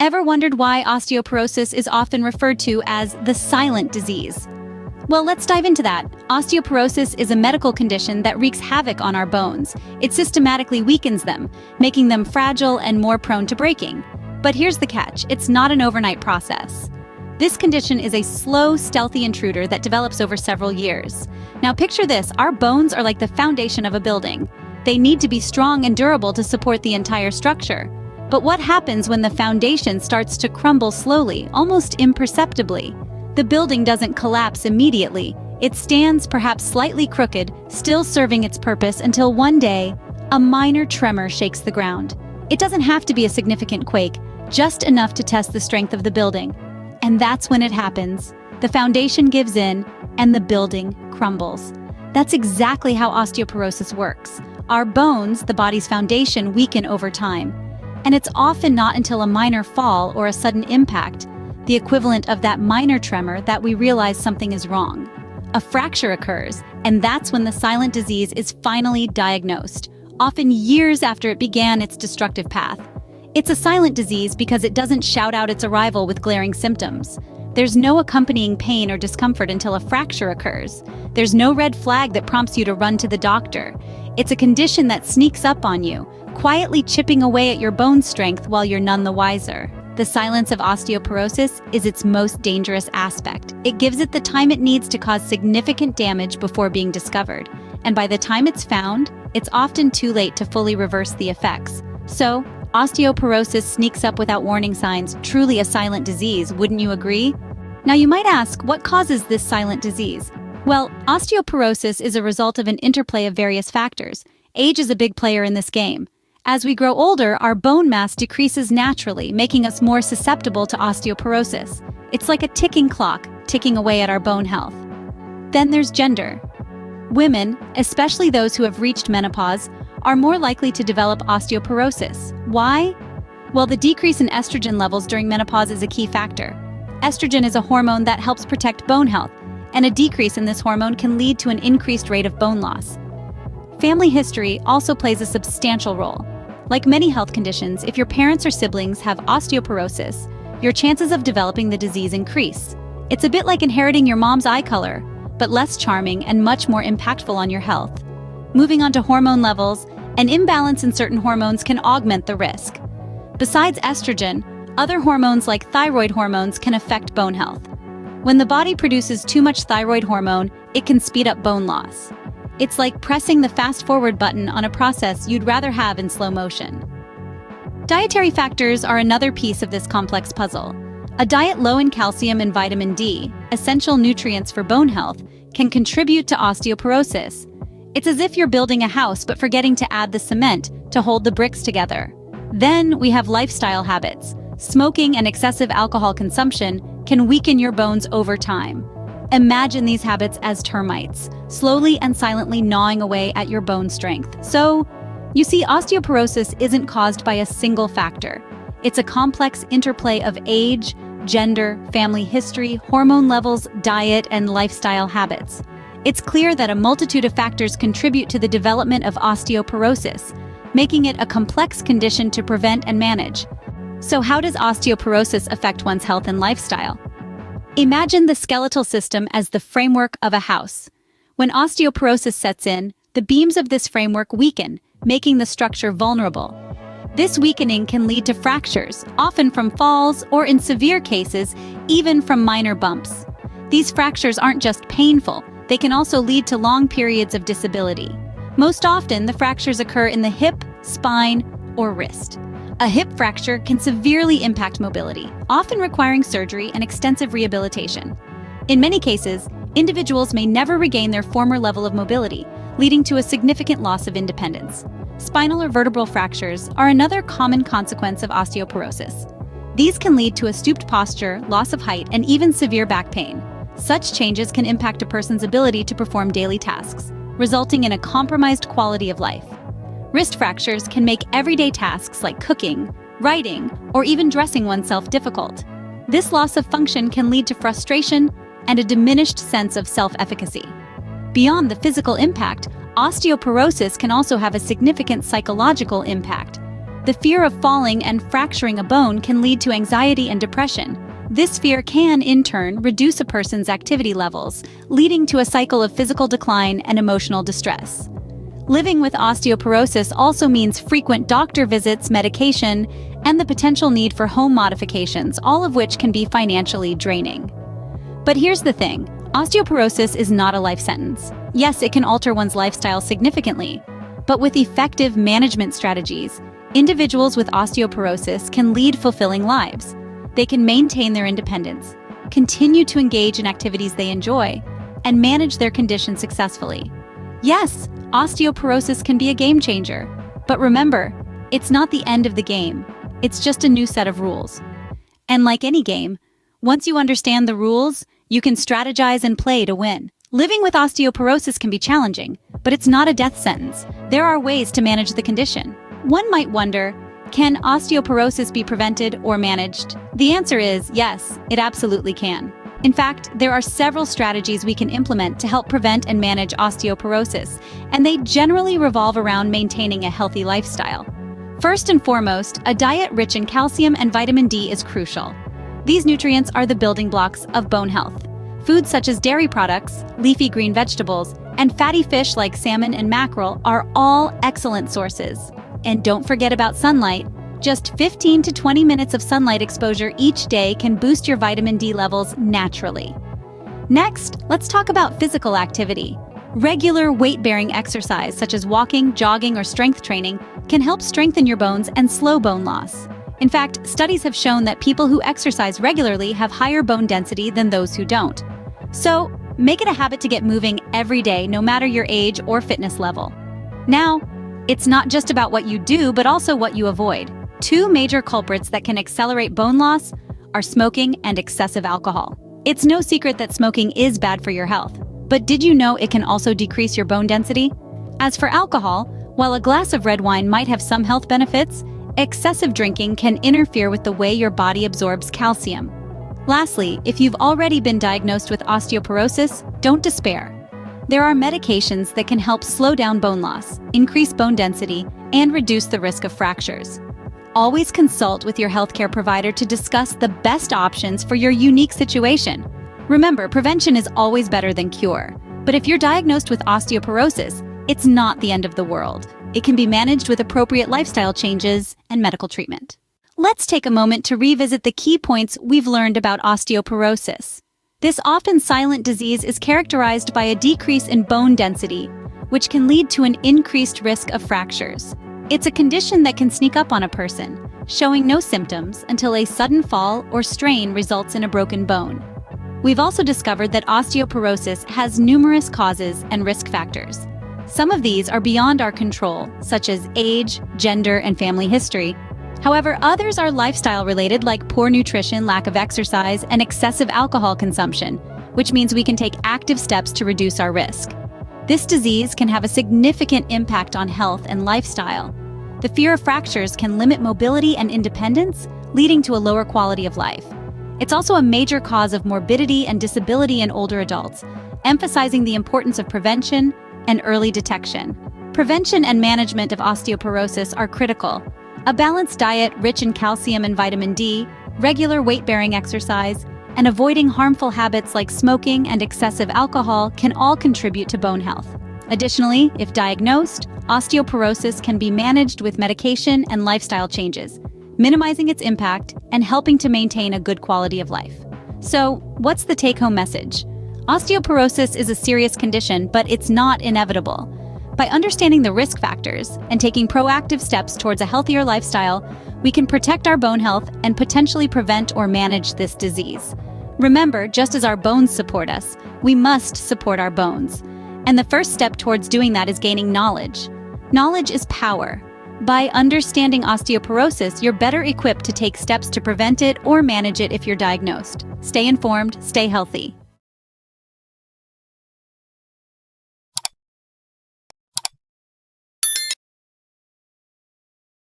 Ever wondered why osteoporosis is often referred to as the silent disease? Well, let's dive into that. Osteoporosis is a medical condition that wreaks havoc on our bones. It systematically weakens them, making them fragile and more prone to breaking. But here's the catch: it's not an overnight process. This condition is a slow, stealthy intruder that develops over several years. Now picture this: our bones are like the foundation of a building. They need to be strong and durable to support the entire structure. But what happens when the foundation starts to crumble slowly, almost imperceptibly? The building doesn't collapse immediately. It stands perhaps slightly crooked, still serving its purpose until one day, a minor tremor shakes the ground. It doesn't have to be a significant quake, just enough to test the strength of the building. And that's when it happens. The foundation gives in, and the building crumbles. That's exactly how osteoporosis works. Our bones, the body's foundation, weaken over time. And it's often not until a minor fall or a sudden impact, the equivalent of that minor tremor, that we realize something is wrong. A fracture occurs, and that's when the silent disease is finally diagnosed, often years after it began its destructive path. It's a silent disease because it doesn't shout out its arrival with glaring symptoms. There's no accompanying pain or discomfort until a fracture occurs. There's no red flag that prompts you to run to the doctor. It's a condition that sneaks up on you, quietly chipping away at your bone strength while you're none the wiser. The silence of osteoporosis is its most dangerous aspect. It gives it the time it needs to cause significant damage before being discovered. And by the time it's found, it's often too late to fully reverse the effects. So, osteoporosis sneaks up without warning signs, truly a silent disease, wouldn't you agree? Now you might ask, what causes this silent disease? Well, osteoporosis is a result of an interplay of various factors. Age is a big player in this game. As we grow older, our bone mass decreases naturally, making us more susceptible to osteoporosis. It's like a ticking clock, ticking away at our bone health. Then there's gender. Women, especially those who have reached menopause, are more likely to develop osteoporosis. Why? Well, the decrease in estrogen levels during menopause is a key factor. Estrogen is a hormone that helps protect bone health, and a decrease in this hormone can lead to an increased rate of bone loss. Family history also plays a substantial role. Like many health conditions, if your parents or siblings have osteoporosis, your chances of developing the disease increase. It's a bit like inheriting your mom's eye color, but less charming and much more impactful on your health. Moving on to hormone levels, an imbalance in certain hormones can augment the risk. Besides estrogen, other hormones like thyroid hormones can affect bone health. When the body produces too much thyroid hormone, it can speed up bone loss. It's like pressing the fast-forward button on a process you'd rather have in slow motion. Dietary factors are another piece of this complex puzzle. A diet low in calcium and vitamin D, essential nutrients for bone health, can contribute to osteoporosis. It's as if you're building a house but forgetting to add the cement to hold the bricks together. Then we have lifestyle habits. Smoking and excessive alcohol consumption can weaken your bones over time. Imagine these habits as termites, slowly and silently gnawing away at your bone strength. So, you see, osteoporosis isn't caused by a single factor. It's a complex interplay of age, gender, family history, hormone levels, diet, and lifestyle habits. It's clear that a multitude of factors contribute to the development of osteoporosis, making it a complex condition to prevent and manage. So how does osteoporosis affect one's health and lifestyle? Imagine the skeletal system as the framework of a house. When osteoporosis sets in, the beams of this framework weaken, making the structure vulnerable. This weakening can lead to fractures, often from falls, or in severe cases, even from minor bumps. These fractures aren't just painful, they can also lead to long periods of disability. Most often, the fractures occur in the hip, spine, or wrist. A hip fracture can severely impact mobility, often requiring surgery and extensive rehabilitation. In many cases, individuals may never regain their former level of mobility, leading to a significant loss of independence. Spinal or vertebral fractures are another common consequence of osteoporosis. These can lead to a stooped posture, loss of height, and even severe back pain. Such changes can impact a person's ability to perform daily tasks, resulting in a compromised quality of life. Wrist fractures can make everyday tasks like cooking, writing, or even dressing oneself difficult. This loss of function can lead to frustration and a diminished sense of self-efficacy. Beyond the physical impact, osteoporosis can also have a significant psychological impact. The fear of falling and fracturing a bone can lead to anxiety and depression. This fear can, in turn, reduce a person's activity levels, leading to a cycle of physical decline and emotional distress. Living with osteoporosis also means frequent doctor visits, medication, and the potential need for home modifications, all of which can be financially draining. But here's the thing, osteoporosis is not a life sentence. Yes, it can alter one's lifestyle significantly, but with effective management strategies, individuals with osteoporosis can lead fulfilling lives. They can maintain their independence, continue to engage in activities they enjoy, and manage their condition successfully. Yes, osteoporosis can be a game changer, but remember, it's not the end of the game. It's just a new set of rules. And like any game, once you understand the rules, you can strategize and play to win. Living with osteoporosis can be challenging, but it's not a death sentence. There are ways to manage the condition. One might wonder, can osteoporosis be prevented or managed? The answer is yes, it absolutely can. In fact, there are several strategies we can implement to help prevent and manage osteoporosis, and they generally revolve around maintaining a healthy lifestyle. First and foremost, a diet rich in calcium and vitamin D is crucial. These nutrients are the building blocks of bone health. Foods such as dairy products, leafy green vegetables, and fatty fish like salmon and mackerel are all excellent sources. And don't forget about sunlight. Just 15 to 20 minutes of sunlight exposure each day can boost your vitamin D levels naturally. Next, let's talk about physical activity. Regular weight-bearing exercise such as walking, jogging, or strength training can help strengthen your bones and slow bone loss. In fact, studies have shown that people who exercise regularly have higher bone density than those who don't. So, make it a habit to get moving every day, no matter your age or fitness level. Now, it's not just about what you do, but also what you avoid. Two major culprits that can accelerate bone loss are smoking and excessive alcohol. It's no secret that smoking is bad for your health, but did you know it can also decrease your bone density? As for alcohol, while a glass of red wine might have some health benefits, excessive drinking can interfere with the way your body absorbs calcium. Lastly, if you've already been diagnosed with osteoporosis, don't despair. There are medications that can help slow down bone loss, increase bone density, and reduce the risk of fractures. Always consult with your healthcare provider to discuss the best options for your unique situation. Remember, prevention is always better than cure. But if you're diagnosed with osteoporosis, it's not the end of the world. It can be managed with appropriate lifestyle changes and medical treatment. Let's take a moment to revisit the key points we've learned about osteoporosis. This often silent disease is characterized by a decrease in bone density, which can lead to an increased risk of fractures. It's a condition that can sneak up on a person, showing no symptoms until a sudden fall or strain results in a broken bone. We've also discovered that osteoporosis has numerous causes and risk factors. Some of these are beyond our control, such as age, gender, and family history. However, others are lifestyle-related, like poor nutrition, lack of exercise, and excessive alcohol consumption, which means we can take active steps to reduce our risk. This disease can have a significant impact on health and lifestyle. The fear of fractures can limit mobility and independence, leading to a lower quality of life. It's also a major cause of morbidity and disability in older adults, emphasizing the importance of prevention and early detection. Prevention and management of osteoporosis are critical. A balanced diet rich in calcium and vitamin D, regular weight-bearing exercise, and avoiding harmful habits like smoking and excessive alcohol can all contribute to bone health. Additionally, if diagnosed, osteoporosis can be managed with medication and lifestyle changes, minimizing its impact and helping to maintain a good quality of life. So, what's the take-home message? Osteoporosis is a serious condition, but it's not inevitable. By understanding the risk factors and taking proactive steps towards a healthier lifestyle, we can protect our bone health and potentially prevent or manage this disease. Remember, just as our bones support us, we must support our bones. And the first step towards doing that is gaining knowledge. Knowledge is power. By understanding osteoporosis, you're better equipped to take steps to prevent it or manage it if you're diagnosed. Stay informed, stay healthy.